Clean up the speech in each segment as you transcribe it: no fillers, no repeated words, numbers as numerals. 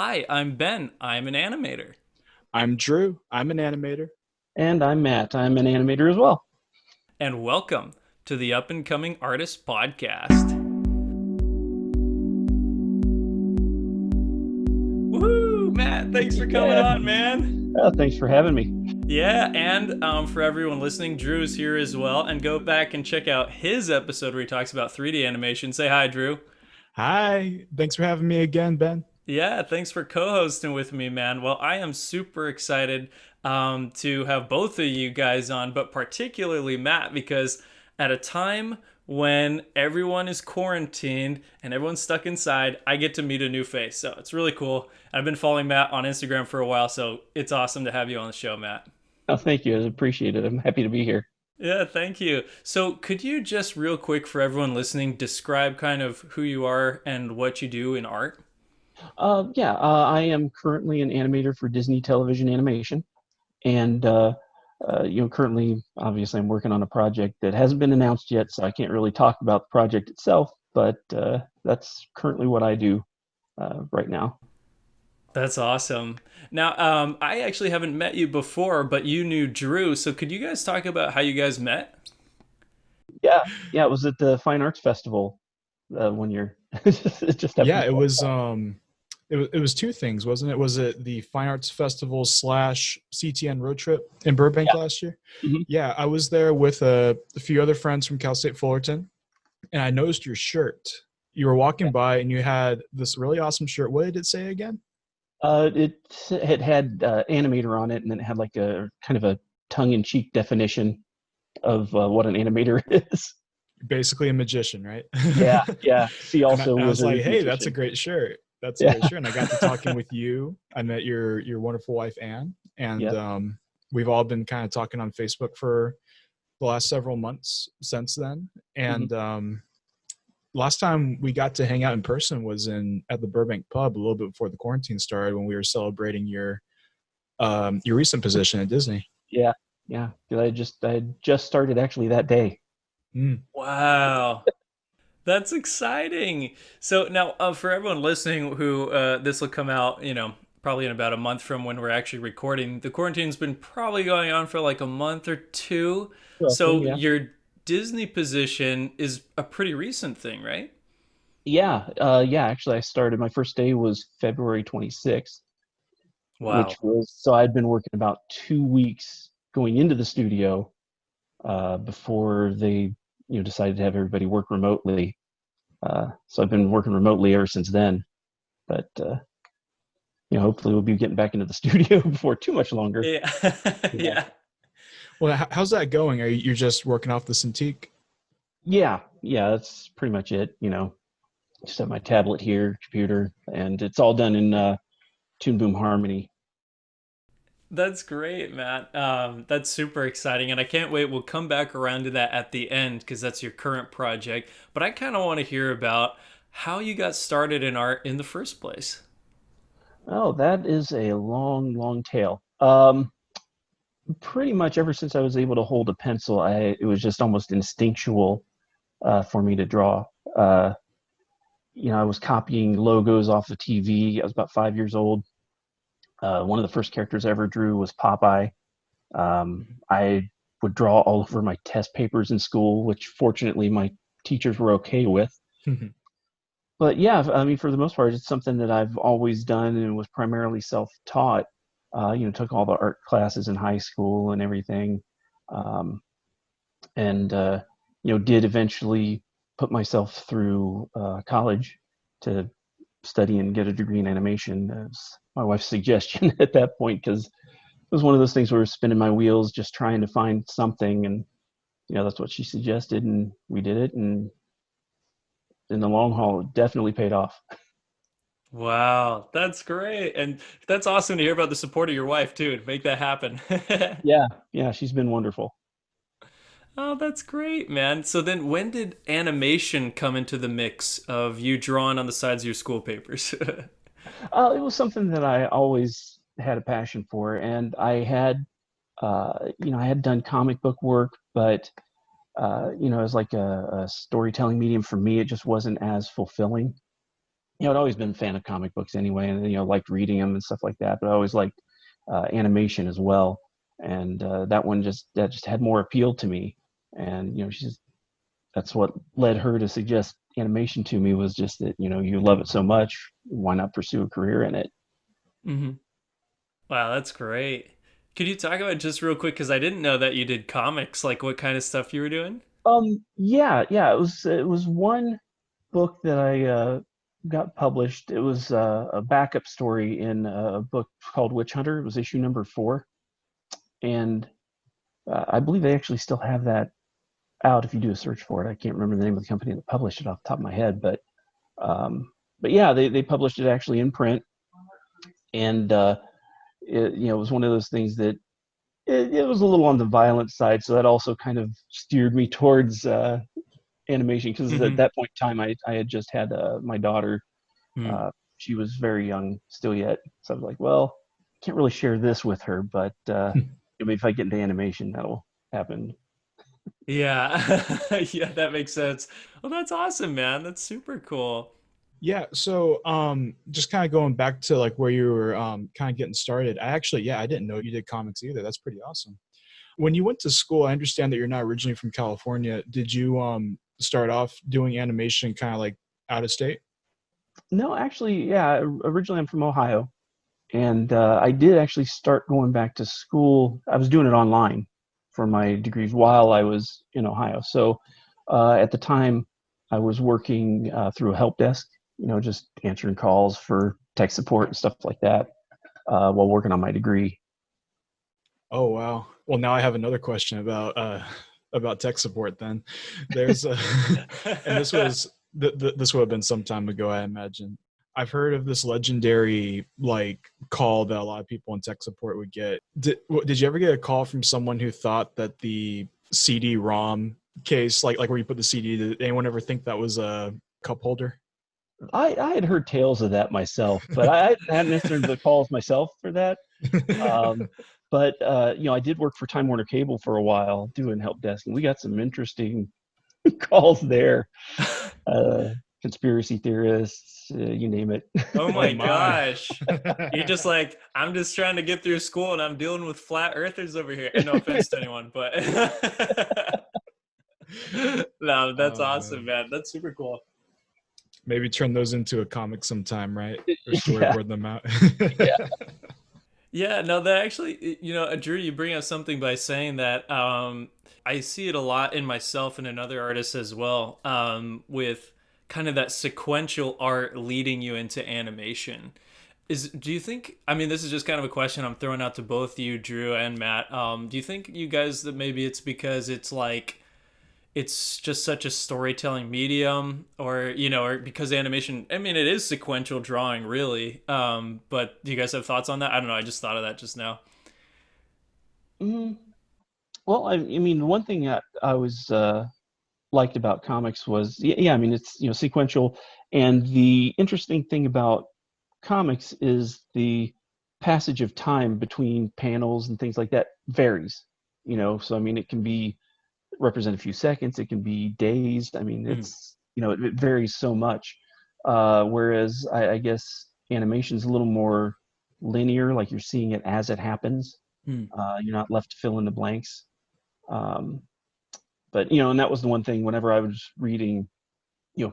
Hi, I'm Ben. I'm an animator. I'm Drew. I'm an animator. And I'm Matt. I'm an animator as well. And welcome to the Up and Coming Artist Podcast. Woo! Matt, thanks for coming on, man. Thanks for having me. Yeah, and for everyone listening, Drew's here as well. And go back and check out his episode where he talks about 3D animation. Say hi, Drew. Hi. Thanks for having me again, Ben. Yeah, thanks for co-hosting with me, man. Well, I am super excited to have both of you guys on, but particularly Matt, because at a time when everyone is quarantined and everyone's stuck inside, I get to meet a new face. So it's really cool. I've been following Matt on Instagram for a while, so it's awesome to have you on the show, Matt. Oh, thank you. I appreciate it. I'm happy to be here. Yeah, thank you. So could you just real quick for everyone listening, describe kind of who you are and what you do in art? I am currently an animator for Disney Television Animation. And, currently, obviously, I'm working on a project that hasn't been announced yet, so I can't really talk about the project itself, but that's currently what I do right now. That's awesome. Now, I actually haven't met you before, but you knew Drew. So could you guys talk about how you guys met? Yeah, it was at the Fine Arts Festival one year. It just happened. Yeah, it was two things, wasn't it? Was it the Fine Arts Festival / CTN road trip in Burbank last year? Mhm. Yeah, I was there with a few other friends from Cal State Fullerton, and I noticed your shirt. You were walking by and you had this really awesome shirt. What did it say again? It had animator on it, and then it had like a kind of a tongue-in-cheek definition of what an animator is. Basically a magician, right? Yeah. See also and I was wizard, like, hey, magician. that's a great shirt. That's a Yeah. great shirt. And I got to talking with you. I met your wonderful wife, Anne. And Yep. we've all been kind of talking on Facebook for the last several months since then. And last time we got to hang out in person was at the Burbank pub a little bit before the quarantine started, when we were celebrating your recent position at Disney. Yeah. 'Cause I had just started actually that day. Wow. That's exciting. So now, for everyone listening who this will come out, probably in about a month from when we're actually recording, the quarantine's been probably going on for like a month or two. Roughly, So yeah. your Disney position is a pretty recent thing, right? Yeah. Actually, I started. My first day was February 26th, which Wow. was so I'd been working about 2 weeks going into the studio before they, decided to have everybody work remotely. So I've been working remotely ever since then. But hopefully we'll be getting back into the studio before too much longer. Yeah. Yeah. Yeah. Well, how's that going? You're just working off the Cintiq? Yeah. That's pretty much it. Just have my tablet here, computer, and it's all done in Toon Boom Harmony. That's great, Matt. That's super exciting, and I can't wait. We'll come back around to that at the end because that's your current project. But I kind of want to hear about how you got started in art in the first place. Oh, that is a long, long tale. Pretty much ever since I was able to hold a pencil, it was just almost instinctual for me to draw. I was copying logos off the TV. I was about 5 years old. One of the first characters I ever drew was Popeye. I would draw all over my test papers in school, which fortunately my teachers were okay with. But yeah, I mean, for the most part, it's something that I've always done and was primarily self-taught. Took all the art classes in high school and everything, and did eventually put myself through college to study and get a degree in animation. As my wife's suggestion at that point, because it was one of those things where I was spinning my wheels, just trying to find something, and that's what she suggested, and we did it, and in the long haul, it definitely paid off. Wow, that's great, and that's awesome to hear about the support of your wife too to make that happen. Yeah, she's been wonderful. Oh, that's great, man. So then, when did animation come into the mix of you drawing on the sides of your school papers? It was something that I always had a passion for, and I had done comic book work, but as like a storytelling medium for me, it just wasn't as fulfilling. I'd always been a fan of comic books anyway, and liked reading them and stuff like that. But I always liked animation as well, and that just had more appeal to me. And that's what led her to suggest animation to me, was just that you love it so much, why not pursue a career in it? Hmm. Wow, that's great. Could you talk about just real quick, because I didn't know that you did comics, like what kind of stuff you were doing? Yeah. It was one book that I got published. It was a backup story in a book called Witch Hunter. It was issue number 4, and I believe they actually still have that out if you do a search for it. I can't remember the name of the company that published it off the top of my head, but yeah, they published it actually in print, and it was one of those things that it was a little on the violent side, so that also kind of steered me towards animation, because at Hmm. that point in time I had just had my daughter. Hmm. Uh, she was very young still yet, so I was like, well, can't really share this with her, but maybe if I get into animation, that'll happen. Yeah. Yeah, that makes sense. Well, that's awesome, man. That's super cool. Yeah, so just kind of going back to like where you were kind of getting started. I actually, yeah, I didn't know you did comics either. That's pretty awesome. When you went to school, I understand that you're not originally from California. Did you start off doing animation kind of like out of state? No, actually, yeah. Originally, I'm from Ohio, and I did actually start going back to school. I was doing it online for my degrees while I was in Ohio. So at the time, I was working through a help desk, just answering calls for tech support and stuff like that while working on my degree. Oh wow. Well, now I have another question about tech support then. There's a and this would have been some time ago, I imagine. I've heard of this legendary like call that a lot of people in tech support would get. Did you ever get a call from someone who thought that the CD-ROM case, like where you put the CD, did anyone ever think that was a cup holder? I had heard tales of that myself, but I hadn't answered the calls myself for that. Um, but I did work for Time Warner Cable for a while doing help desk, and we got some interesting calls there. Uh, Conspiracy theorists, you name it. Oh Oh my my. gosh. You're just like, I'm just trying to get through school and I'm dealing with flat earthers over here. And no offense to anyone, but no, that's Oh awesome, man. man. That's super cool. Maybe turn those into a comic sometime, right? Or Yeah, storyboard them out. yeah. Yeah, no, that actually, Drew, you bring up something by saying that. I see it a lot in myself and in other artists as well, with kind of that sequential art leading you into animation. Do you think, I mean, this is just kind of a question I'm throwing out to both you, Drew and Matt. Do you think you guys that maybe it's because it's like, it's just such a storytelling medium, or or because animation, I mean, it is sequential drawing really, but do you guys have thoughts on that? I don't know, I just thought of that just now. Mhm. Well, I mean, one thing that I was liked about comics was, yeah, I mean, it's sequential, and the interesting thing about comics is the passage of time between panels and things like that varies. So I mean, it can be represent a few seconds, it can be days. I mean, Mm, it varies so much. Whereas I guess animation is a little more linear, like you're seeing it as it happens. mm, You're not left to fill in the blanks. Um, but and that was the one thing whenever I was reading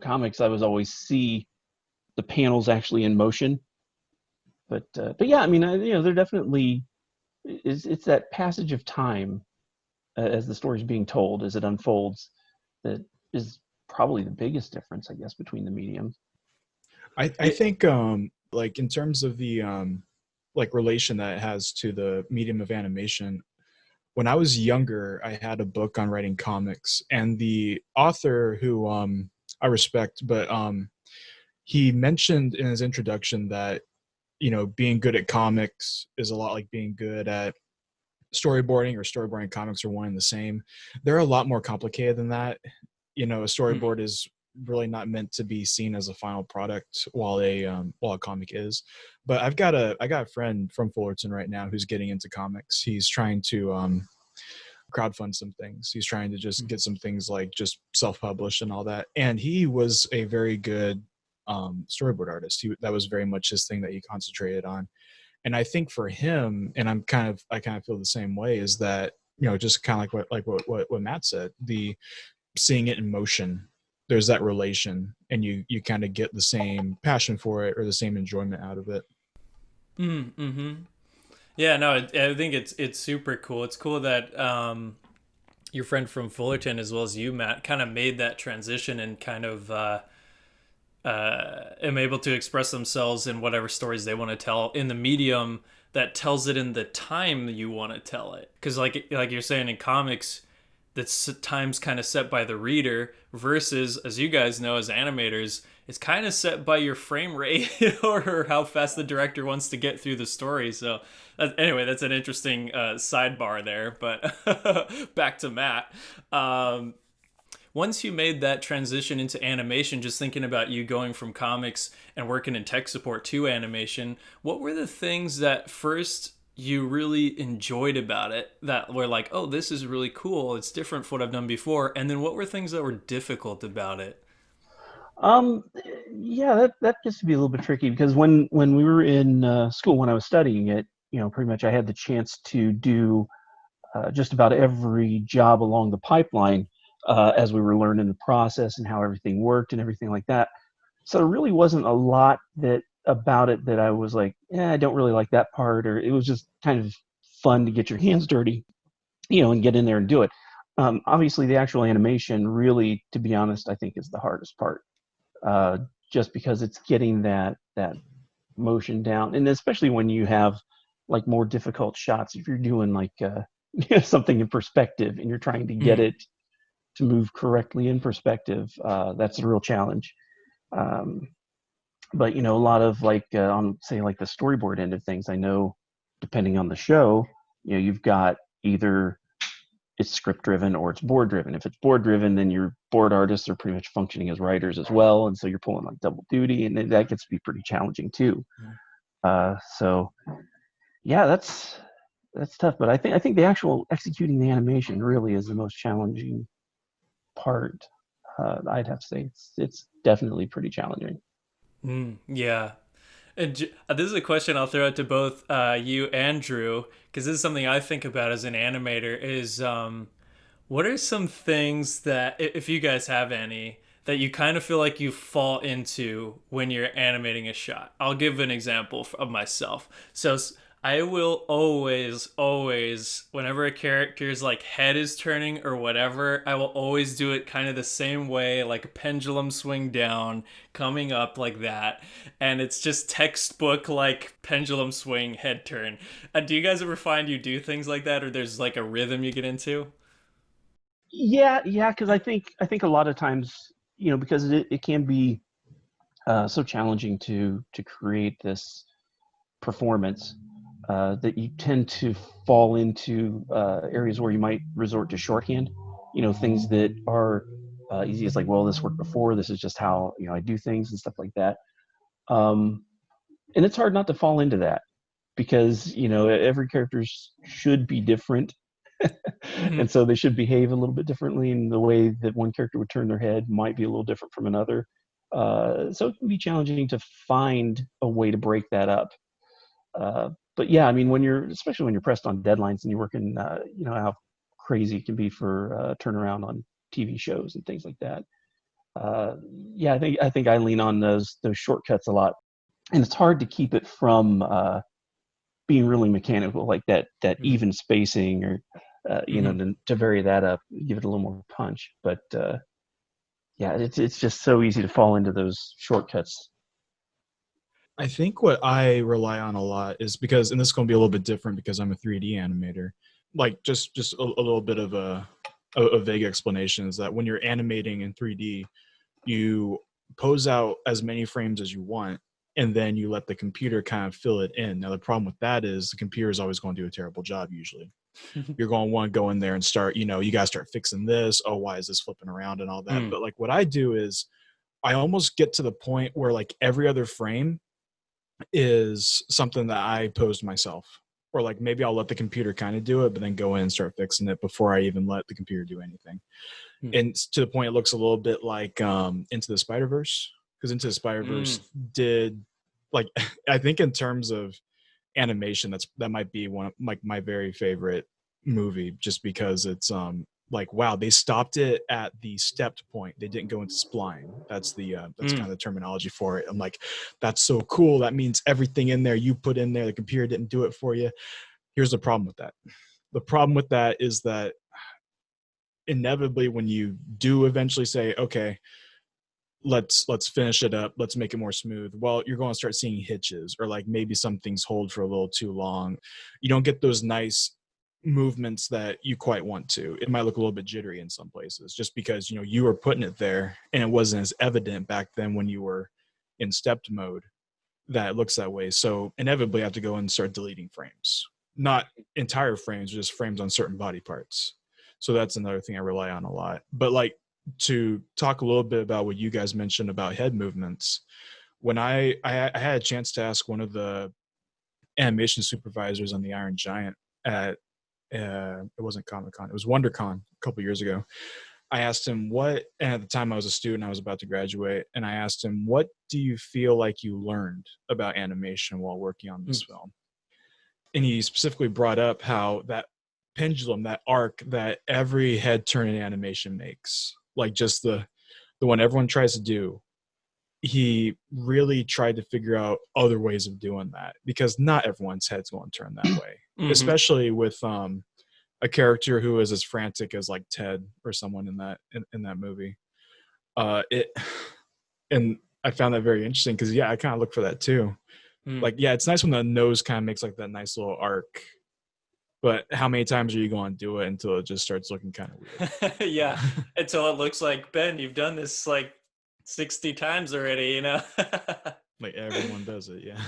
comics, I was always see the panels actually in motion. But yeah, I mean, they're definitely, it's that passage of time as the story's being told, as it unfolds, that is probably the biggest difference, I guess, between the mediums. I think like in terms of the like relation that it has to the medium of animation, when I was younger, I had a book on writing comics, and the author who I respect, but he mentioned in his introduction that being good at comics is a lot like being good at storyboarding, or storyboarding comics are one and the same. They're a lot more complicated than that. A mm, storyboard is really not meant to be seen as a final product, while a comic is. But I got a friend from Fullerton right now who's getting into comics. He's trying to crowdfund some things. He's trying to just mm, get some things like just self-published and all that. And he was a very good storyboard artist. That was very much his thing that he concentrated on. And I think for him, and I kind of feel the same way, is that, just kind of what Matt said, the seeing it in motion, there's that relation, and you kind of get the same passion for it or the same enjoyment out of it. Mm-hmm. Yeah, no, I think it's super cool. It's cool that your friend from Fullerton, as well as you, Matt, kind of made that transition and kind of am able to express themselves in whatever stories they want to tell in the medium that tells it in the time you want to tell it. Because like you're saying, in comics, that's time's kind of set by the reader, versus, as you guys know as animators, it's kind of set by your frame rate or how fast the director wants to get through the story. So anyway, that's an interesting sidebar there. But back to Matt. Once you made that transition into animation, just thinking about you going from comics and working in tech support to animation, what were the things that first you really enjoyed about it that were like, oh, this is really cool, it's different from what I've done before? And then what were things that were difficult about it? Yeah, that gets to be a little bit tricky, because when we were in school, when I was studying it, pretty much I had the chance to do just about every job along the pipeline as we were learning the process and how everything worked and everything like that. So there really wasn't a lot about it that I was like, I don't really like that part, or it was just kind of fun to get your hands dirty, and get in there and do it. Obviously, the actual animation, really, to be honest, I think is the hardest part, just because it's getting that motion down, and especially when you have like more difficult shots. If you're doing like something in perspective and you're trying to get it to move correctly in perspective, that's a real challenge. But a lot of like on, say, like the storyboard end of things, I know depending on the show, you've got either it's script driven or it's board driven. If it's board driven, then your board artists are pretty much functioning as writers as well, and so you're pulling like double duty, and that gets to be pretty challenging too. So yeah, that's tough. But I think the actual executing the animation really is the most challenging part. I'd have to say it's definitely pretty challenging. Yeah. And this is a question I'll throw out to both you and Drew, because this is something I think about as an animator, is what are some things that, if you guys have any, that you kind of feel like you fall into when you're animating a shot? I'll give an example of myself. So I will always, whenever a character's like head is turning or whatever, I will always do it kind of the same way, like a pendulum swing down, coming up like that. And it's just textbook, like pendulum swing, head turn. Do you guys ever find you do things like that, or there's like a rhythm you get into? Yeah, because I think a lot of times, because it can be so challenging to create this performance, that you tend to fall into areas where you might resort to shorthand, things that are easy. It's like, well, this worked before, this is just how I do things and stuff like that. And it's hard not to fall into that, because every character should be different. And so they should behave a little bit differently, and the way that one character would turn their head might be a little different from another. So it can be challenging to find a way to break that up. But yeah, I mean, especially when you're pressed on deadlines and you're working, how crazy it can be for turnaround on TV shows and things like that. Yeah, I think I lean on those shortcuts a lot, and it's hard to keep it from being really mechanical, like that even spacing, or to vary that up, give it a little more punch. But yeah, it's just so easy to fall into those shortcuts. I think what I rely on a lot is, because, and this is going to be a little bit different because I'm a 3D animator, like just a little bit of a vague explanation, is that when you're animating in 3D, you pose out as many frames as you want, and then you let the computer kind of fill it in. Now, the problem with that is the computer is always going to do a terrible job usually. You're going to want to go in there and start, you got to start fixing this. Oh, why is this flipping around and all that? But like what I do is I almost get to the point where like every other frame is something that I posed myself, or like maybe I'll let the computer kind of do it, but then go in and start fixing it before I even let the computer do anything. And to the point, it looks a little bit like Into the Spider-Verse, because Into the Spider-Verse Mm. did, like, I think in terms of animation, that might be one of like my very favorite movie, just because it's like, wow, they stopped it at the stepped point. They didn't go into spline. That's Mm. kind of the terminology for it. I'm like, that's so cool. That means everything in there you put in there, the computer didn't do it for you. Here's the problem with that. The problem with that is that inevitably, when you do eventually say, okay, let's finish it up, let's make it more smooth, well, you're going to start seeing hitches, or like maybe some things hold for a little too long. You don't get those nice movements that you quite want to. It might look a little bit jittery in some places, just because you were putting it there and it wasn't as evident back then when you were in stepped mode that it looks that way. So inevitably I have to go and start deleting frames, not entire frames, just frames on certain body parts. So that's another thing I rely on a lot. But like, to talk a little bit about what you guys mentioned about head movements, when I had a chance to ask one of the animation supervisors on the Iron Giant at it wasn't Comic-Con, it was WonderCon a couple years ago. I asked him and at the time I was a student, I was about to graduate, and I asked him, what do you feel like you learned about animation while working on this Mm. film? And he specifically brought up how that pendulum, that arc that every head turn in animation makes, like just the one everyone tries to do, he really tried to figure out other ways of doing that, because not everyone's head's going to turn that way, Mm-hmm. especially with a character who is as frantic as like Ted or someone in that movie. It and I found that very interesting, because yeah, I kind of look for that too. Mm. Like, yeah, it's nice when the nose kind of makes like that nice little arc, but how many times are you going to do it until it just starts looking kind of Yeah, weird? until it looks like, Ben, you've done this like 60 times already, you know? Like everyone does it, yeah.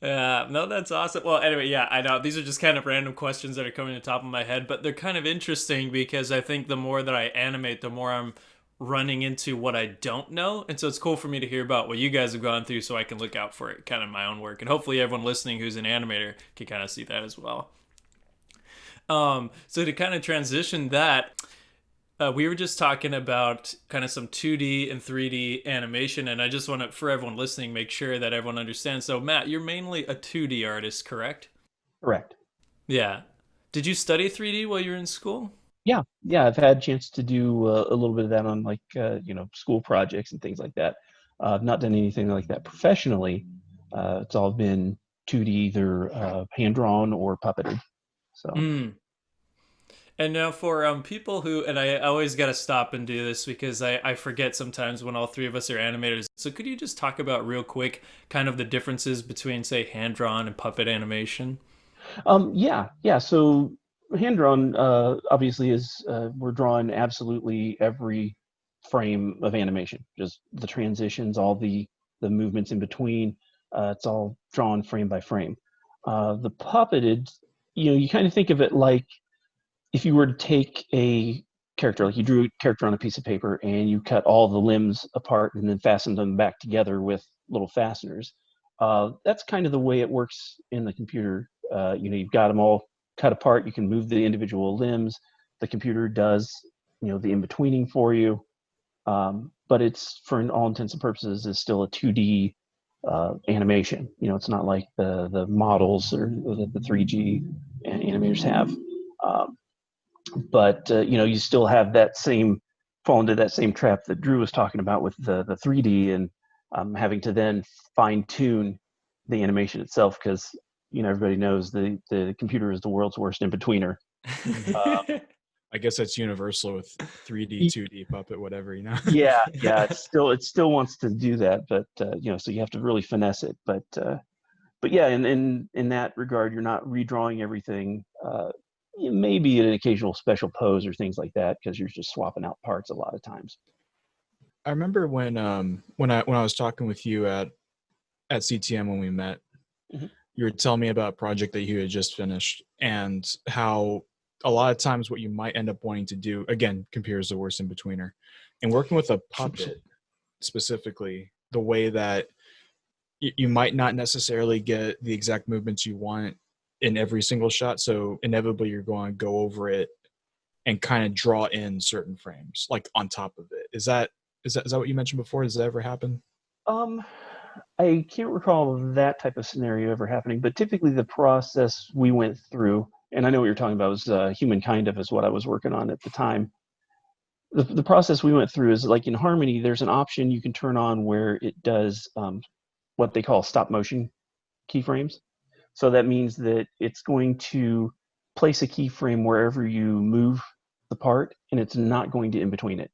Yeah, no, that's awesome. Well, anyway, yeah, I know these are just kind of random questions that are coming to the top of my head, but they're kind of interesting because I think the more that I animate, the more I'm running into what I don't know. And so it's cool for me to hear about what you guys have gone through so I can look out for it kind of in my own work. And hopefully everyone listening who's an animator can kind of see that as well. So to kind of transition that, we were just talking about kind of some 2D and 3D animation, and I just want to, for everyone listening, make sure that everyone understands. So, Matt, you're mainly a 2D artist, correct? Correct. Yeah. Did you study 3D while you were in school? Yeah, I've had a chance to do a little bit of that on like school projects and things like that. I've not done anything like that professionally. It's all been 2D, either hand drawn or puppeted. So Mm. And now for people who, and I always got to stop and do this because I forget sometimes when all three of us are animators. So could you just talk about real quick kind of the differences between, say, hand drawn and puppet animation? yeah. So hand drawn obviously is we're drawing absolutely every frame of animation, just the transitions, all the movements in between. It's all drawn frame by frame. The puppeted, you kind of think of it like if you were to take a character, like you drew a character on a piece of paper and you cut all the limbs apart and then fastened them back together with little fasteners. That's kind of the way it works in the computer. You've got them all cut apart. You can move the individual limbs. The computer does, the in-betweening for you. But it's, for all intents and purposes, is still a 2D animation. It's not like the models or the 3G animators have. Um, but you still have that same fall into that same trap that Drew was talking about with the 3D, and having to then fine tune the animation itself, because everybody knows the computer is the world's worst in betweener. I guess that's universal with 3D, 2D, puppet, whatever, Yeah, it still wants to do that, but so you have to really finesse it. But yeah, in that regard, you're not redrawing everything. Maybe an occasional special pose or things like that, because you're just swapping out parts a lot of times. I remember when I was talking with you at CTM when we met, Mhm. you were telling me about a project that you had just finished, and how a lot of times what you might end up wanting to do, again, computers the worst in betweener, and working with a puppet specifically, the way that you might not necessarily get the exact movements you want in every single shot. So inevitably you're going to go over it and kind of draw in certain frames like on top of it. Is that what you mentioned before? Does that ever happen? Um, I can't recall that type of scenario ever happening, but typically the process we went through, and I know what you're talking about, was Human Kind of is what I was working on at the time. The process we went through is like in Harmony, there's an option you can turn on where it does what they call stop motion keyframes. So that means that it's going to place a keyframe wherever you move the part, and it's not going to in between it.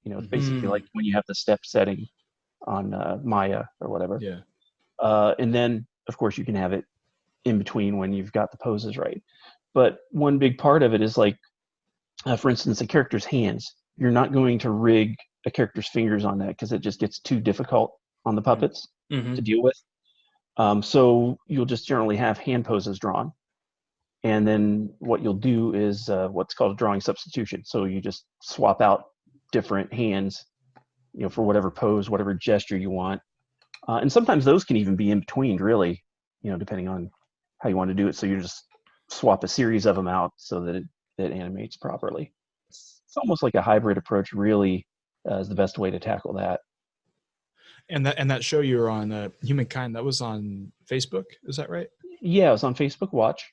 It's basically like Hmm. when you have the step setting on Maya or whatever. Yeah. And then, of course, you can have it in between when you've got the poses right. But one big part of it is like, for instance, a character's hands. You're not going to rig a character's fingers on that because it just gets too difficult on the puppets Hmm. to deal with. So you'll just generally have hand poses drawn. And then what you'll do is what's called a drawing substitution. So you just swap out different hands, for whatever pose, whatever gesture you want. And sometimes those can even be in between, really, depending on how you want to do it. So you just swap a series of them out so that it animates properly. It's almost like a hybrid approach, really, is the best way to tackle that. And that show you were on, Humankind, that was on Facebook, is that right? Yeah, it was on Facebook Watch.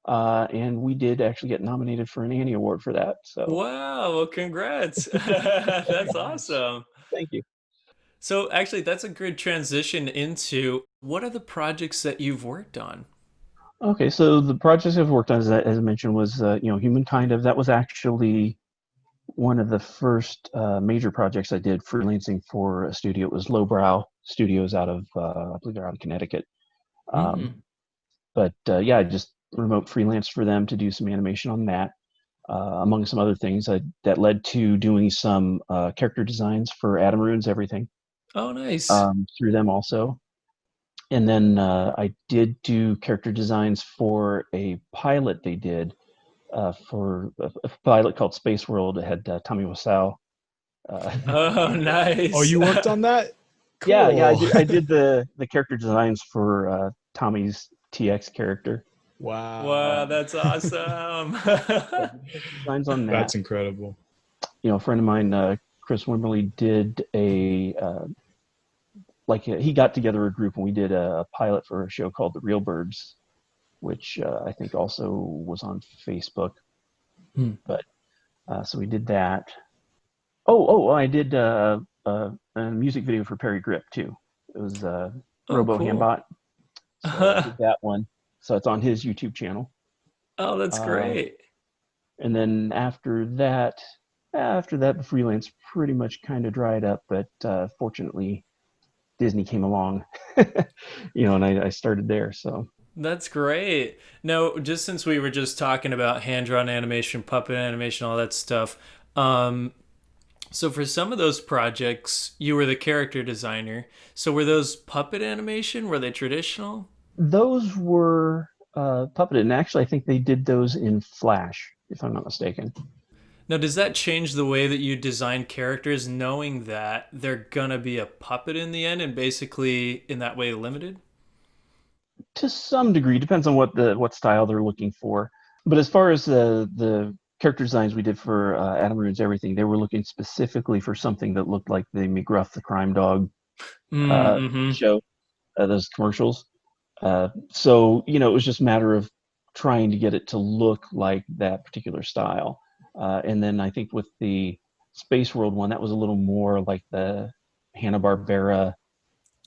And we did actually get nominated for an Annie Award for that. So Wow, well, congrats. That's Nice. awesome. thank you. So, actually, that's a good transition into what are the projects that you've worked on? Okay, so the projects I've worked on, as I mentioned, was Humankind of. That was actually one of the first major projects I did freelancing for a studio. It was Lowbrow Studios out of, I believe they're out of Connecticut. Um, Mm. but yeah, I just remote freelance for them to do some animation on that, among some other things. That led to doing some character designs for Adam Ruins Everything Oh, nice. through them also. And then I did do character designs for a pilot they did for a pilot called Space World. It had Tommy Wiseau. Uh, Oh, Oh, nice. you worked on that? yeah, I Cool. did. I did the character designs for Tommy's TX character. Wow, Wow. that's awesome. So the character designs on that. That's incredible. A friend of mine, Chris Wimberly, did he got together a group and we did a pilot for a show called The Real Birds, which I think also was on Facebook. Hmm. But so we did that. Oh, I did a music video for Perry Grip too. It was Oh, Robo cool. Hambot. So I did that one. So it's on his YouTube channel. Oh, that's Uh, great. and then after that, the freelance pretty much kind of dried up. But fortunately, Disney came along, and I started there. So That's great. Now, just since we were just talking about hand-drawn animation, puppet animation, all that stuff, so for some of those projects, you were the character designer. So were those puppet animation? Were they traditional? those were puppeted, and actually, I think they did those in Flash, if I'm not mistaken. Now, does that change the way that you design characters, knowing that they're gonna be a puppet in the end, and basically in that way limited? To some degree, depends on what style they're looking for. But as far as the character designs we did for Adam Ruins Everything, they were looking specifically for something that looked like the McGruff the Crime Dog Mm-hmm. show, those commercials. So it was just a matter of trying to get it to look like that particular style. And then I think with the Space World one, that was a little more like the Hanna-Barbera,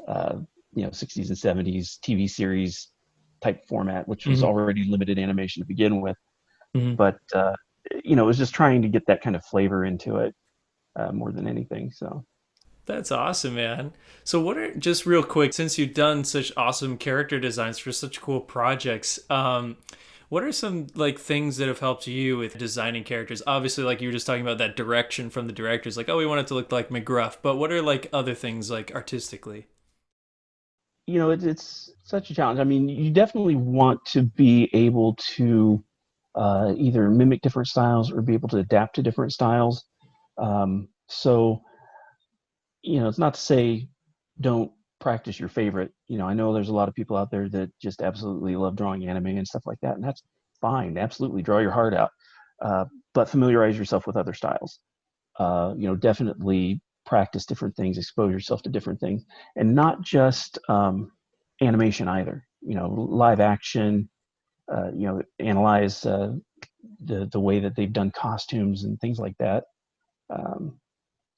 uh, 60s and 70s TV series type format, which was Mm-hmm. already limited animation to begin with. Mm-hmm. But it was just trying to get that kind of flavor into it more than anything. So That's awesome, man. So, what are just real quick, since you've done such awesome character designs for such cool projects, what are some like things that have helped you with designing characters? Obviously, like you were just talking about that direction from the directors, like, oh, we want it to look like McGruff. But what are like other things like artistically? it's such a challenge. I mean, you definitely want to be able to either mimic different styles or be able to adapt to different styles. So it's not to say don't practice your favorite. I know there's a lot of people out there that just absolutely love drawing anime and stuff like that, and that's fine. Absolutely, draw your heart out, but familiarize yourself with other styles. Definitely. practice different things, expose yourself to different things, and not just animation either. Live action. Analyze the way that they've done costumes and things like that.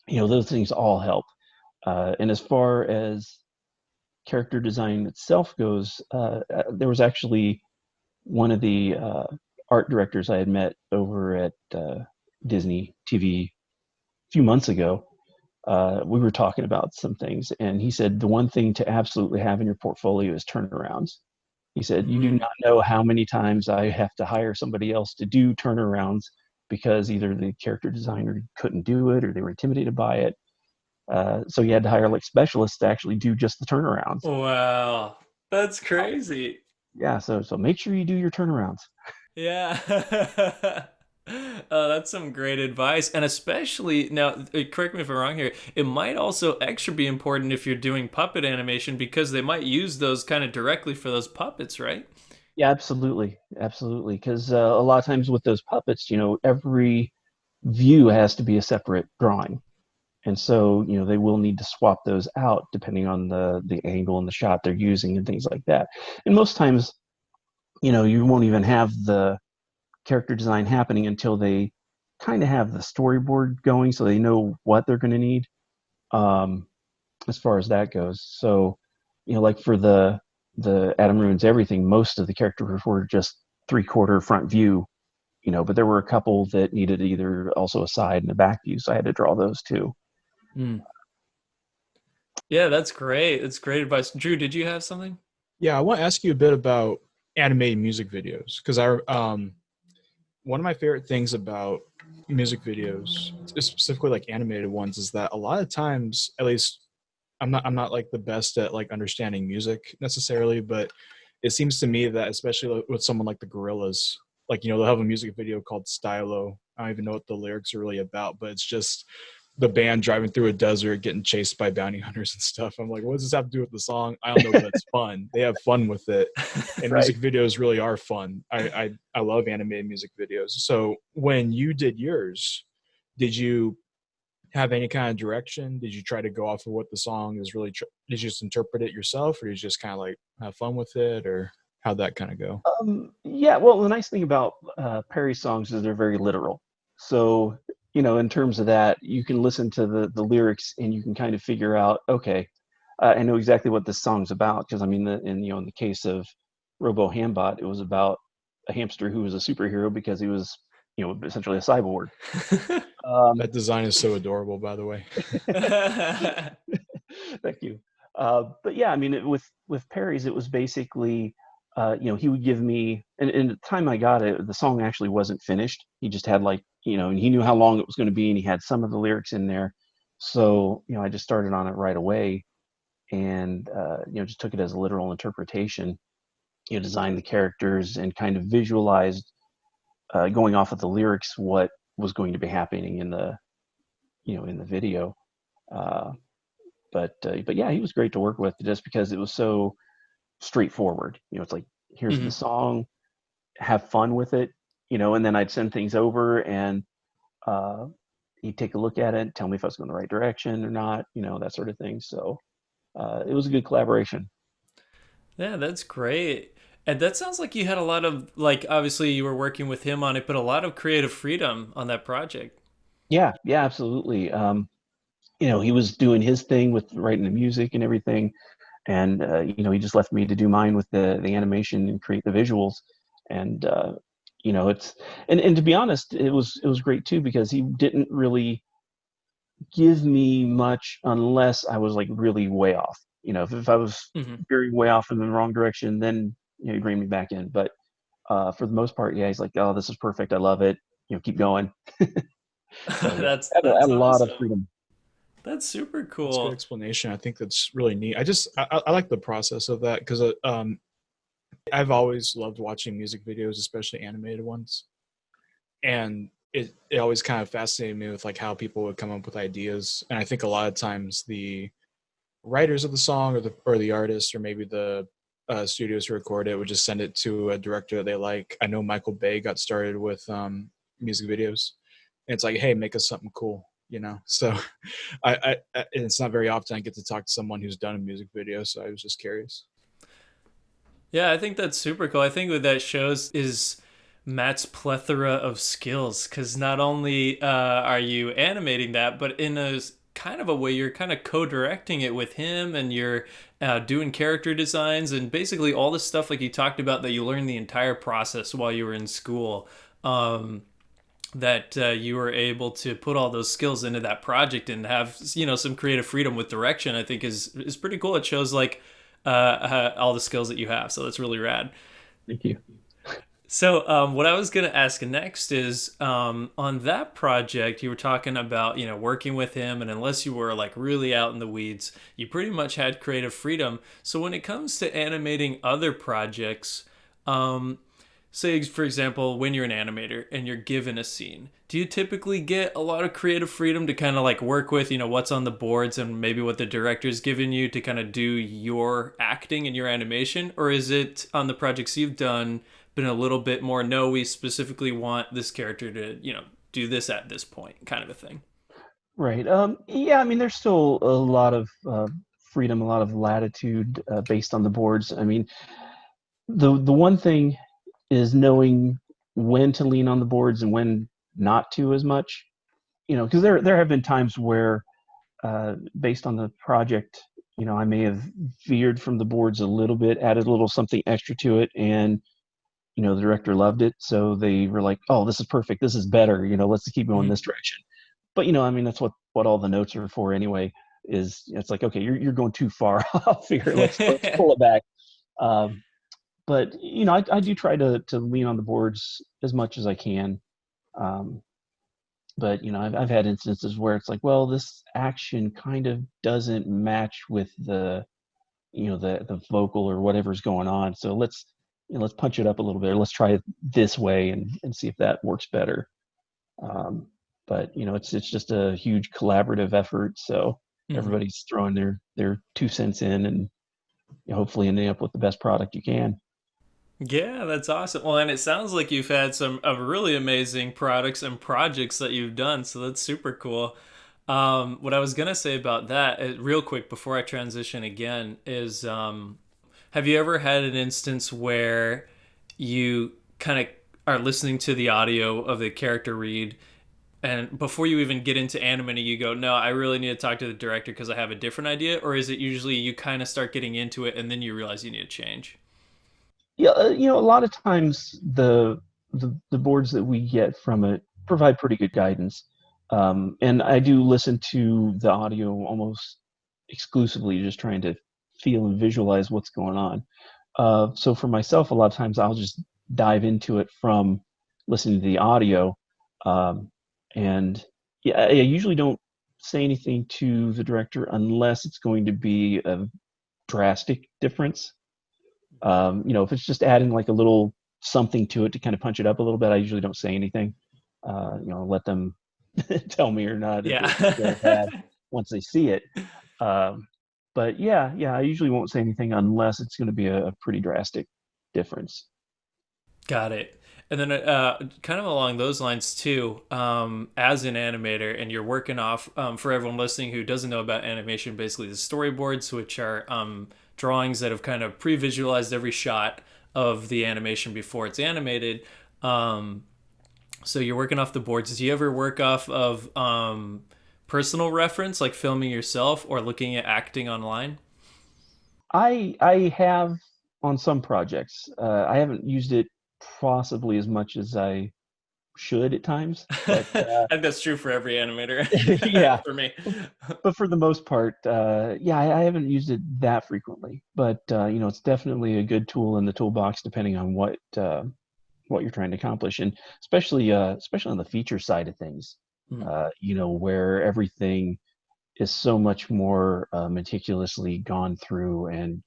Those things all help. And as far as character design itself goes, there was actually one of the art directors I had met over at Disney TV a few months ago. We were talking about some things, and he said the one thing to absolutely have in your portfolio is turnarounds. He said, you do not know how many times I have to hire somebody else to do turnarounds because either the character designer couldn't do it or they were intimidated by it. So you had to hire like specialists to actually do just the turnarounds. Wow, that's crazy. Yeah, so make sure you do your turnarounds. Yeah. That's some great advice. And especially now, correct me if I'm wrong here, it might also extra be important if you're doing puppet animation because they might use those kind of directly for those puppets, right? Yeah, absolutely. Absolutely. Because a lot of times with those puppets, every view has to be a separate drawing. And so, they will need to swap those out depending on the angle and the shot they're using and things like that. And most times, you won't even have the character design happening until they kind of have the storyboard going so they know what they're going to need as far as that goes. So, like for the Adam Ruins Everything, most of the characters were just 3/4 front view, but there were a couple that needed either also a side and a back view, so I had to draw those too. Mm. Yeah, that's great. That's great advice. Drew, did you have something? Yeah, I want to ask you a bit about animated music videos because one of my favorite things about music videos, specifically like animated ones, is that a lot of times, at least I'm not like the best at like understanding music necessarily, but it seems to me that especially with someone like the Gorillaz, like they'll have a music video called Stylo. I don't even know what the lyrics are really about, but it's just the band driving through a desert getting chased by bounty hunters and stuff. I'm like, what does this have to do with the song? I don't know, but it's fun. They have fun with it. And Right. music videos really are fun. I love animated music videos. So when you did yours, did you have any kind of direction? Did you try to go off of what the song is really? Did you just interpret it yourself, or did you just kind of like have fun with it, or how'd that kind of go? Yeah, well, the nice thing about Perry's songs is they're very literal. So, in terms of that, you can listen to the lyrics and you can kind of figure out, okay, I know exactly what this song's about because I mean, in the case of Robo Hambot, it was about a hamster who was a superhero because he was, essentially a cyborg. That design is so adorable, by the way. Thank you. But yeah, I mean, with Perry's, it was basically, he would give me, and at the time I got it, the song actually wasn't finished. He just had like, and he knew how long it was going to be, and he had some of the lyrics in there. So, I just started on it right away, and just took it as a literal interpretation. Designed the characters and kind of visualized, going off of the lyrics, what was going to be happening in the video. Uh, but yeah, he was great to work with just because it was so straightforward. It's like, here's the Mhm. song, have fun with it, and then I'd send things over and uh, he'd take a look at it, tell me if I was going the right direction or not, that sort of thing. So it was a good collaboration. Yeah, that's great. And that sounds like you had a lot of, like, obviously you were working with him on it, but a lot of creative freedom on that project. Yeah, yeah, absolutely. He was doing his thing with writing the music and everything, and he just left me to do mine with the animation and create the visuals. And it's and to be honest, it was great too because he didn't really give me much unless I was like really way off. If I was Hmm. very way off in the wrong direction, then he'd bring me back in. But for the most part, yeah, he's like, "Oh, this is perfect. I love it. Keep going." So yeah, That's had that's a lot of awesome. freedom. That's super That's a good cool. explanation. I think that's really neat. I like the process of that because I've always loved watching music videos, especially animated ones, and it always kind of fascinated me with like how people would come up with ideas. And I think a lot of times the writers of the song or the artist or maybe the studios who record it would just send it to a director that they like. I know Michael Bay got started with music videos, and it's like, hey, make us something cool. So it's not very often I get to talk to someone who's done a music video, so I was just curious. Yeah, I think that's super cool. I think what that shows is Matt's plethora of skills, because not only are you animating that, but in a kind of a way you're kind of co-directing it with him, and you're doing character designs and basically all the stuff like you talked about that you learned the entire process while you were in school. That you were able to put all those skills into that project and have some creative freedom with direction. I think is pretty cool. It shows like all the skills that you have, so that's really rad. Thank you. So what I was gonna ask next is on that project you were talking about working with him, and unless you were like really out in the weeds, you pretty much had creative freedom. So when it comes to animating other projects, say for example when you're an animator and you're given a scene, do you typically get a lot of creative freedom to kind of like work with what's on the boards and maybe what the director's given you to kind of do your acting and your animation? Or is it on the projects you've done been a little bit more, no, we specifically want this character to do this at this point kind of a thing? Right. Yeah, I mean, there's still a lot of freedom, a lot of latitude based on the boards. I mean, the one thing is knowing when to lean on the boards and when not to as much. Because there have been times where, based on the project, I may have veered from the boards a little bit, added a little something extra to it, and the director loved it, so they were like, "Oh, this is perfect. This is better. Let's keep going this direction." But I mean, that's what all the notes are for anyway. Is it's like, okay, you're going too far off here. Let's pull it back. But I do try to lean on the boards as much as I can. But I've had instances where it's like, well, this action kind of doesn't match with the vocal or whatever's going on. So let's punch it up a little bit. Or let's try it this way and see if that works better. But it's just a huge collaborative effort. So everybody's throwing their 2 cents in, and hopefully ending up with the best product you can. Yeah, that's awesome. Well, and it sounds like you've had some of really amazing products and projects that you've done, so that's super cool. What I was gonna say about that, real quick before I transition again, is have you ever had an instance where you kind of are listening to the audio of the character read, and before you even get into animating, you go, no, I really need to talk to the director because I have a different idea? Or is it usually you kind of start getting into it and then you realize you need to change? Yeah, a lot of times the boards that we get from it provide pretty good guidance, and I do listen to the audio almost exclusively, just trying to feel and visualize what's going on. So for myself, a lot of times I'll just dive into it from listening to the audio, um, and yeah, I usually don't say anything to the director unless it's going to be a drastic difference. If it's just adding like a little something to it to kind of punch it up a little bit, I usually don't say anything. Let them tell me or not if it's good or Yeah. bad once they see it. Um, but yeah, I usually won't say anything unless it's going to be a pretty drastic difference. Got it. And then, kind of along those lines too, as an animator, and you're working off, for everyone listening who doesn't know about animation, basically the storyboards, which are drawings that have kind of pre-visualized every shot of the animation before it's animated. So you're working off the boards. Do you ever work off of personal reference, like filming yourself or looking at acting online? I have on some projects. I haven't used it possibly as much as I should at times, but I think that's true for every animator. yeah. For me. But for the most part, yeah, I haven't used it that frequently. But it's definitely a good tool in the toolbox, depending on what you're trying to accomplish, and especially on the feature side of things. Mhm. Where everything is so much more meticulously gone through and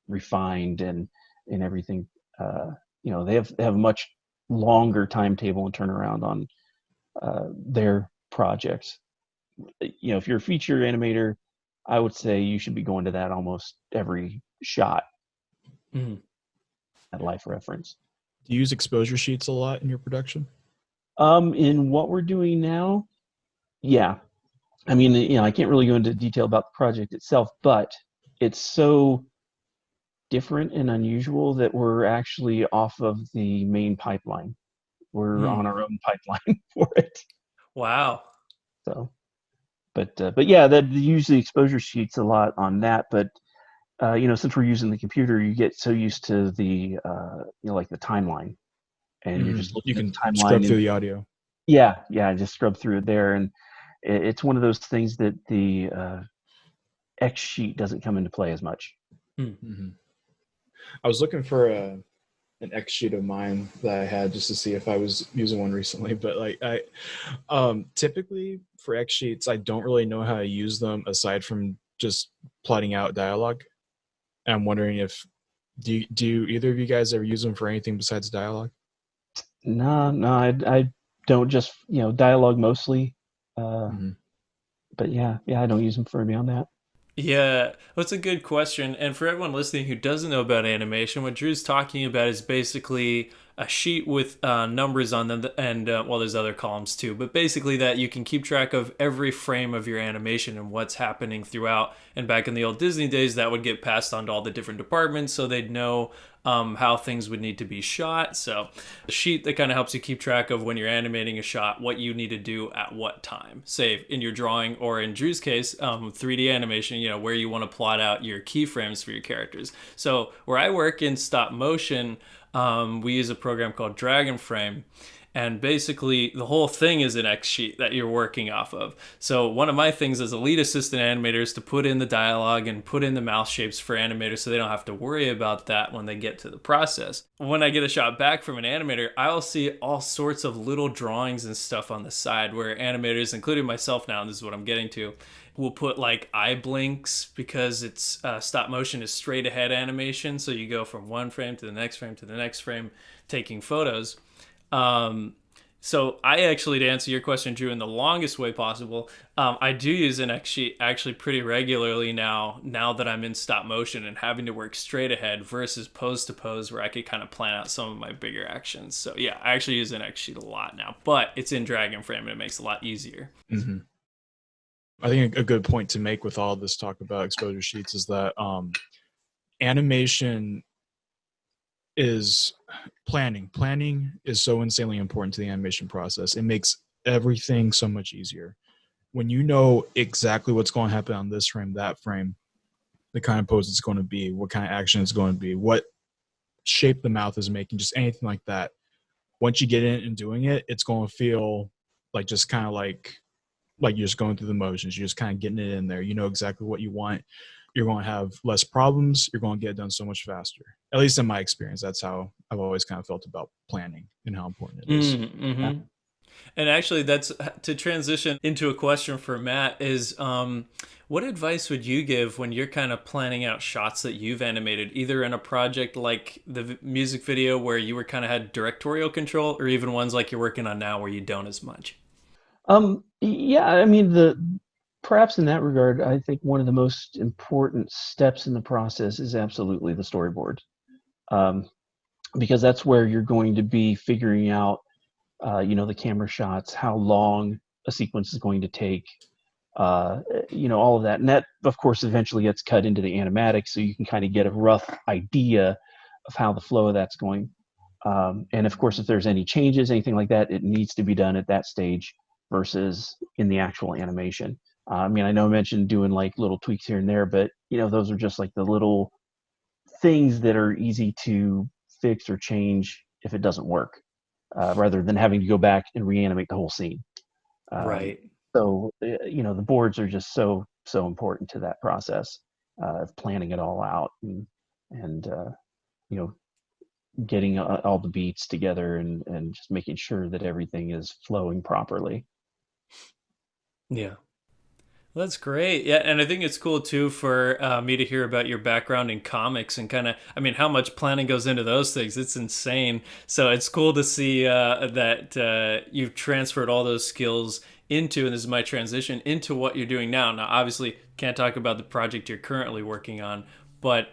refined and everything. They have a much longer timetable and turnaround on their projects. If you're a feature animator, I would say you should be going to that almost every shot Mhm. at life reference. Do you use exposure sheets a lot in your production? In what we're doing now, Yeah. I mean, I can't really go into detail about the project itself, but it's so different and unusual that we're actually off of the main pipeline. We're Hmm. on our own pipeline for it. Wow. So, but yeah, that usually exposure sheets a lot on that. But since we're using the computer, you get so used to the like the timeline, and you're just You looking at can the scrub timeline, through and the audio. yeah, just scrub through it there, and it's one of those things that the X sheet doesn't come into play as much. Hmm. Hmm. I was looking for an X sheet of mine that I had just to see if I was using one recently. But like typically for X sheets, I don't really know how to use them aside from just plotting out dialogue. And I'm wondering if do either of you guys ever use them for anything besides dialogue? No, I don't, just dialogue mostly. Uh, Hmm. but yeah, I don't use them for beyond that. Yeah, that's a good question. And for everyone listening who doesn't know about animation, what Drew's talking about is basically a sheet with numbers on them, and well, there's other columns too, but basically that you can keep track of every frame of your animation and what's happening throughout. And back in the old Disney days, that would get passed on to all the different departments so they'd know how things would need to be shot. So a sheet that kind of helps you keep track of when you're animating a shot, what you need to do at what time. Say in your drawing, or in Drew's case, 3D animation, where you want to plot out your keyframes for your characters. So where I work in stop motion, we use a program called Dragon Frame. And basically, the whole thing is an X sheet that you're working off of. So, one of my things as a lead assistant animator is to put in the dialogue and put in the mouth shapes for animators so they don't have to worry about that when they get to the process. When I get a shot back from an animator, I'll see all sorts of little drawings and stuff on the side where animators, including myself now, and this is what I'm getting to, will put like eye blinks because it's stop motion is straight ahead animation. So, you go from one frame to the next frame to the next frame taking photos. Um, so I actually, to answer your question, Drew, in the longest way possible, I do use an X sheet actually pretty regularly now. Now that I'm in stop motion and having to work straight ahead versus pose to pose, where I could kind of plan out some of my bigger actions. So yeah, I actually use an X sheet a lot now, but it's in Dragon Frame and it makes it a lot easier. Hmm. I think a good point to make with all this talk about exposure sheets is that animation is planning. Planning is so insanely important to the animation process. It makes everything so much easier. When you know exactly what's going to happen on this frame, that frame, the kind of pose it's going to be, what kind of action it's going to be, what shape the mouth is making, just anything like that. Once you get in and doing it, it's going to feel like just kind of like you're just going through the motions. You're just kind of getting it in there. You know exactly what you want. You're going to have less problems. You're going to get it done so much faster. At least in my experience, that's how I've always kind of felt about planning and how important it is. Mm-hmm. And actually, that's to transition into a question for Matt is what advice would you give when you're kind of planning out shots that you've animated, either in a project like the music video where you were kind of had directorial control, or even ones like you're working on now where you don't as much? Yeah, I mean, the perhaps in that regard, I think one of the most important steps in the process is absolutely the storyboard, um, because that's where you're going to be figuring out, the camera shots, how long a sequence is going to take, all of that. And that, of course, eventually gets cut into the animatic, so you can kind of get a rough idea of how the flow of that's going. And of course, if there's any changes, anything like that, it needs to be done at that stage versus in the actual animation. I mean, I know I mentioned doing like little tweaks here and there, but those are just like the little things that are easy to fix or change if it doesn't work, rather than having to go back and reanimate the whole scene. Um, Right. the boards are just so important to that process of planning it all out, and you know getting all the beats together, and just making sure that everything is flowing properly. Yeah. Well, that's great. Yeah, and I think it's cool too for me to hear about your background in comics and kind of, I mean, how much planning goes into those things. It's insane. So it's cool to see that you've transferred all those skills into, and this is my transition, into what you're doing now. Now, obviously, can't talk about the project you're currently working on, but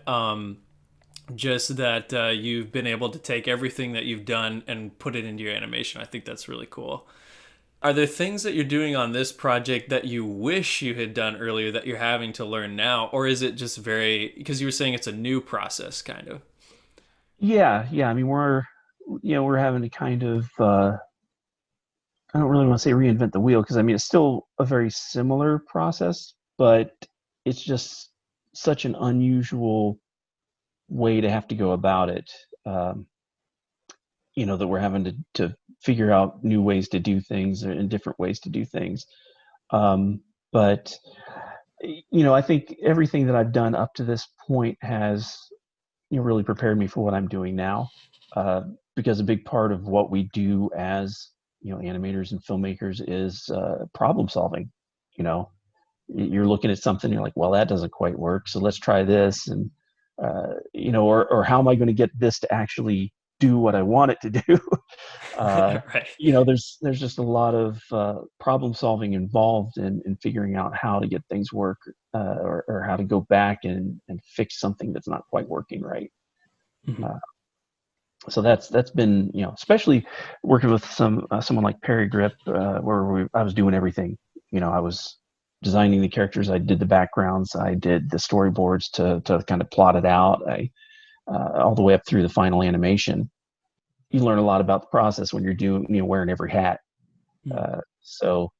just that you've been able to take everything that you've done and put it into your animation. I think that's really cool. Are there things that you're doing on this project that you wish you had done earlier that you're having to learn now? Or is it just very, because you were saying it's a new process, kind of? Yeah. I mean, we're having to kind of, I don't really want to say reinvent the wheel because I mean, it's still a very similar process, but it's just such an unusual way to have to go about it. Um, that we're having to figure out new ways to do things and different ways to do things. But I think everything that I've done up to this point has really prepared me for what I'm doing now. Because a big part of what we do as animators and filmmakers is problem solving. You know, you're looking at something, you're like, well, that doesn't quite work, so let's try this, and or how am I going to get this to actually do what I want it to do? Right. There's just a lot of problem solving involved in figuring out how to get things work, or how to go back and fix something that's not quite working right. Mhm. Uh, so that's been, especially working with someone like Perry Grip, where I was doing everything. I was designing the characters, I did the backgrounds, I did the storyboards to kind of plot it out, I all the way up through the final animation. You learn a lot about the process when you're doing, wearing every hat. So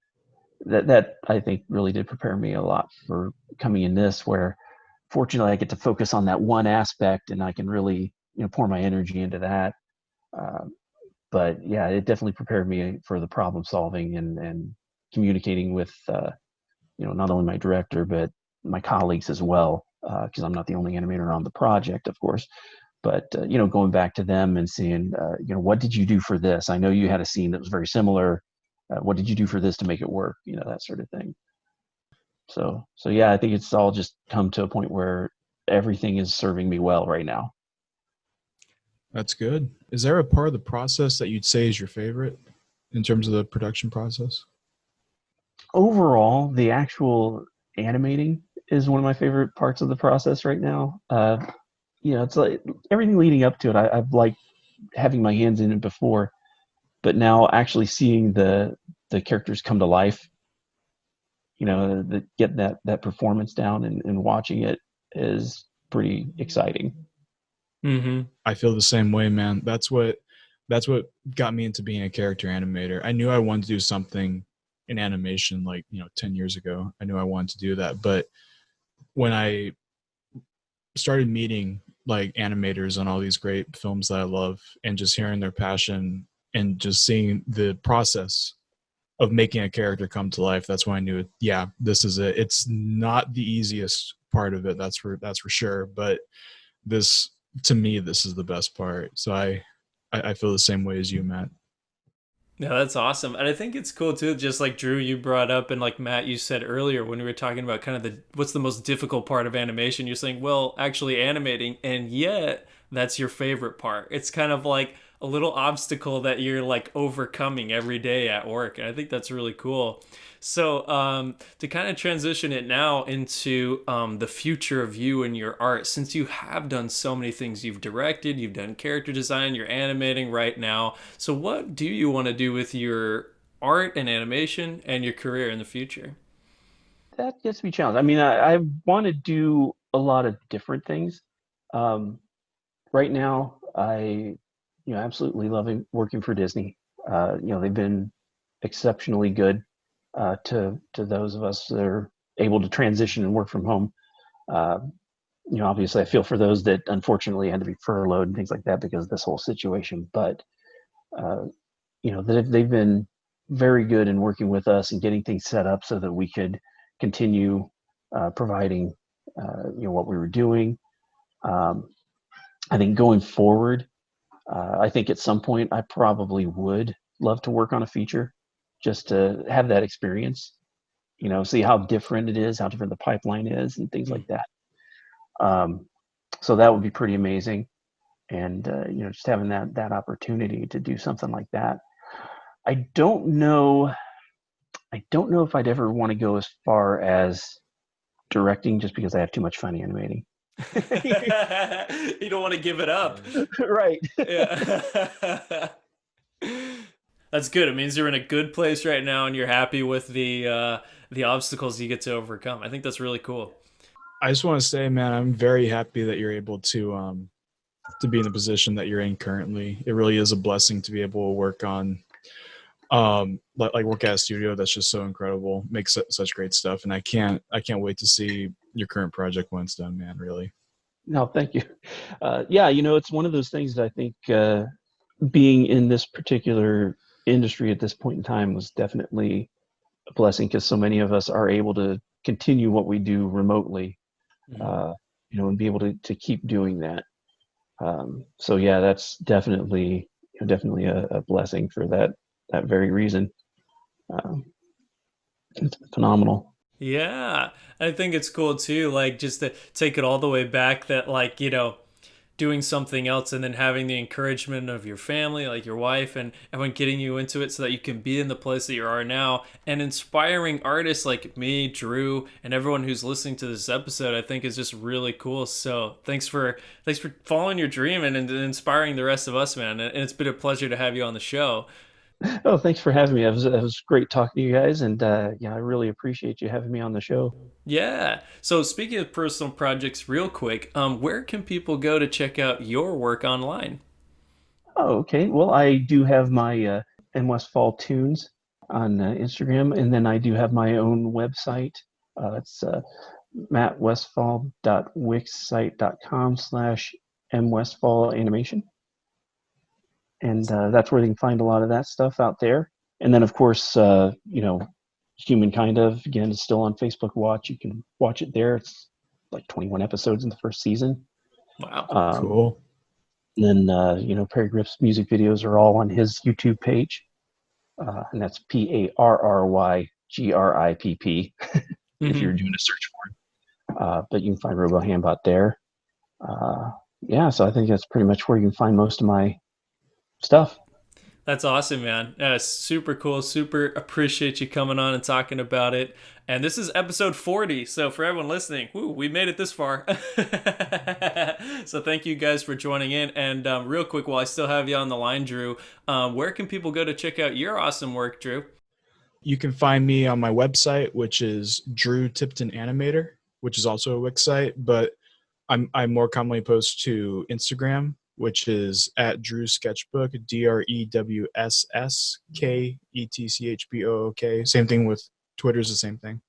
that I think really did prepare me a lot for coming in this, where fortunately I get to focus on that one aspect and I can really pour my energy into that. Um, but yeah, it definitely prepared me for the problem solving and communicating with not only my director but my colleagues as well, because I'm not the only animator on the project, of course. But going back to them and seeing, what did you do for this? I know you had a scene that was very similar. What did you do for this to make it work? That sort of thing. So yeah, I think it's all just come to a point where everything is serving me well right now. That's good. Is there a part of the process that you'd say is your favorite in terms of the production process? Overall, the actual animating is one of my favorite parts of the process right now. It's like everything leading up to it. I've liked having my hands in it before, but now actually seeing the characters come to life, get that performance down and watching it is pretty exciting. Mm-hmm. I feel the same way, man. That's what got me into being a character animator. I knew I wanted to do something in animation like, 10 years ago. I knew I wanted to do that. But when I started meeting like animators on all these great films that I love and just hearing their passion and just seeing the process of making a character come to life, that's when I knew, yeah, this is it. It's not the easiest part of it, that's for sure. But this, to me, this is the best part. So I feel the same way as you, Matt. Yeah, that's awesome. And I think it's cool too, just like Drew, you brought up, and like Matt, you said earlier when we were talking about kind of what's the most difficult part of animation, you're saying, well, actually animating, and yet that's your favorite part. It's kind of like a little obstacle that you're like overcoming every day at work. And I think that's really cool. So, to kind of transition it now into the future of you and your art, since you have done so many things, you've directed, you've done character design, you're animating right now. So, what do you want to do with your art and animation and your career in the future? That gets me challenged. I mean, I want to do a lot of different things. Um, right now, I absolutely loving working for Disney. They've been exceptionally good to those of us that are able to transition and work from home. Uh, Obviously, I feel for those that unfortunately had to be furloughed and things like that because of this whole situation. But uh, they've been very good in working with us and getting things set up so that we could continue providing what we were doing. Um, I think going forward, I think at some point I probably would love to work on a feature just to have that experience, see how different it is, how different the pipeline is, and things like that. Um, so that would be pretty amazing. And, just having that opportunity to do something like that. I don't know. I don't know if I'd ever want to go as far as directing just because I have too much fun animating. You don't want to give it up. Right. Yeah. That's good. It means you're in a good place right now, and you're happy with the obstacles you get to overcome. I think that's really cool. I just want to say, man, I'm very happy that you're able to be in the position that you're in currently. It really is a blessing to be able to work on like work at a studio that's just so incredible, makes such great stuff, and I can't wait to see your current project when it's done, man. Really. No, thank you. Yeah, it's one of those things that I think being in this particular industry at this point in time was definitely a blessing because so many of us are able to continue what we do remotely, Mhm. uh, and be able to keep doing that. So yeah, that's definitely a blessing for that very reason. Um, it's phenomenal. Yeah, I think it's cool too. Like just to take it all the way back, that like doing something else and then having the encouragement of your family, like your wife and everyone getting you into it so that you can be in the place that you are now, and inspiring artists like me, Drew, and everyone who's listening to this episode, I think is just really cool. So thanks for following your dream and inspiring the rest of us, man. And it's been a pleasure to have you on the show. Oh, thanks for having me. It was great talking to you guys, and yeah, I really appreciate you having me on the show. Yeah. So speaking of personal projects, real quick, where can people go to check out your work online? Oh, okay. Well, I do have my Westfall tunes on Instagram, and then I do have my own website. It's mattwestfall.wixsite.com/mwestfallanimation, and that's where they can find a lot of that stuff out there. And then, of course, Human Kind of again is still on Facebook Watch. You can watch it there. It's like 21 episodes in the first season. Wow. Um, Cool. and then, Perry Griff's music videos are all on his YouTube page. And that's PARRYGRIPP if you're Hmm. doing a search for it. But you can find Robo Hambot there. Uh, yeah, so I think that's pretty much where you can find most of my stuff. That's awesome, man. Super cool. Super appreciate you coming on and talking about it. And this is episode 40. So for everyone listening, woo, we made it this far. So thank you guys for joining in. And real quick, while I still have you on the line, Drew, where can people go to check out your awesome work, Drew? You can find me on my website, which is Drew Tipton Animator, which is also a Wix site, but I more commonly post to Instagram, which is at Drew Sketchbook, DrewSsketchbook. Same thing with Twitter's the same thing.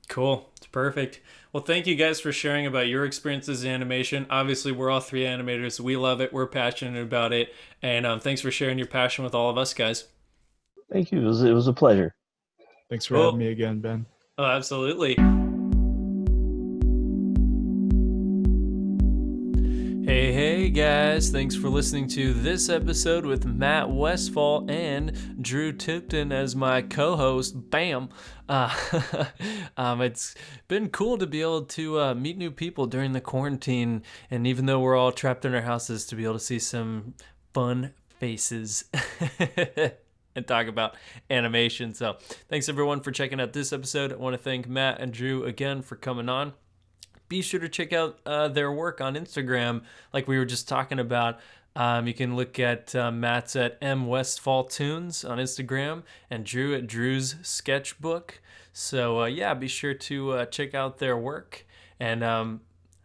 Cool. It's perfect. Well, thank you guys for sharing about your experiences in animation. Obviously, we're all three animators. We love it. We're passionate about it. And thanks for sharing your passion with all of us, guys. Thank you. It was a pleasure. Thanks for having Cool. me again, Ben. Oh, absolutely. Hey, hey, guys. Thanks for listening to this episode with Matt Westfall and Drew Tipton as my co host. Bam. Uh, it's been cool to be able to meet new people during the quarantine. And even though we're all trapped in our houses, to be able to see some fun faces. And talk about animation. So, thanks everyone for checking out this episode. I want to thank Matt and Drew again for coming on. Be sure to check out their work on Instagram, like we were just talking about. You can look at Matt's at Westfall Tunes on Instagram and Drew at Drew's Sketchbook. So yeah, be sure to check out their work. And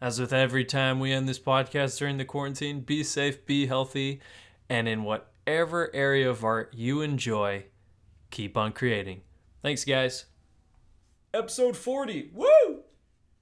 as with every time we end this podcast during the quarantine, be safe, be healthy, and in whatever area of art you enjoy, keep on creating. Thanks, guys. Episode 40. Woo!